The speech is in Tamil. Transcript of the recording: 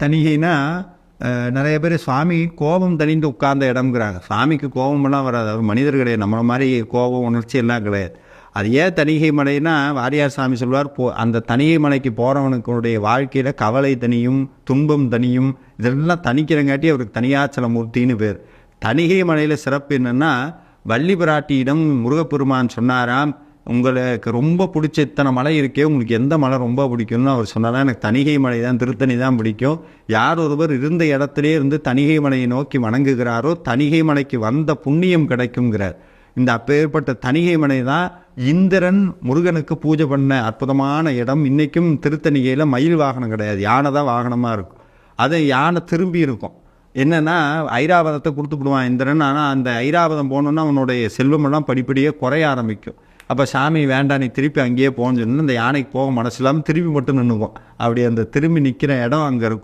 தணிகைனா நிறைய பேர் சுவாமி கோபம் தணிந்து உட்கார்ந்த இடம்ங்கிறாங்க. சாமிக்கு கோபமெல்லாம் வராது. அவர் மனிதர் கிடையாது. நம்மளை மாதிரி கோபம் உணர்ச்சி எல்லாம் கிடையாது. அது ஏன் தணிகை மலைன்னா வாரியார் சாமி சொல்வார், அந்த தணிகை மலைக்கு போகிறவனுக்குடைய வாழ்க்கையில் கவலை தனியும் துன்பம் தனியும் இதெல்லாம் தணிக்கிறங்காட்டி அவருக்கு தனியாச்சல மூர்த்தின்னு பேர். தணிகை மலையில் சிறப்பு என்னென்னா, வள்ளி பிராட்டியிடம் முருகப்பெருமான் சொன்னாராம், உங்களுக்கு ரொம்ப பிடிச்ச இத்தனை மலை இருக்கே, உங்களுக்கு எந்த மலை ரொம்ப பிடிக்கும்னு அவர் சொன்னாலும் எனக்கு தணிகை மலை தான், திருத்தணி தான் பிடிக்கும். யார் ஒருவர் இருந்த இடத்திலே இருந்து தணிகை மலையை நோக்கி வணங்குகிறாரோ தணிகை மலைக்கு வந்த புண்ணியம் கிடைக்குங்கிறார். இந்த அப்பேற்பட்ட தணிகை மலை தான் இந்திரன் முருகனுக்கு பூஜை பண்ண அற்புதமான இடம். இன்றைக்கும் திருத்தணிகையில் மயில் வாகனம் கிடையாது, யானை தான் வாகனமாக இருக்கும். அது யானை திரும்பி இருக்கும். என்னென்னா ஐராவதத்தை கொடுத்துப்படுவான் இந்திரன். ஆனால் அந்த ஐராவதம் போனோன்னா அவனுடைய செல்வமெல்லாம் படிப்படியாக குறைய ஆரம்பிக்கும். அப்போ சாமி வேண்டாம் நீ திருப்பி அங்கேயே போன்னு சொன்னா அந்த யானைக்கு போக மனசு இல்லாமல் திரும்பி மட்டும் நின்றுக்கும். அப்படி அந்த திரும்பி நிற்கிற இடம் அங்கே இருக்கும்.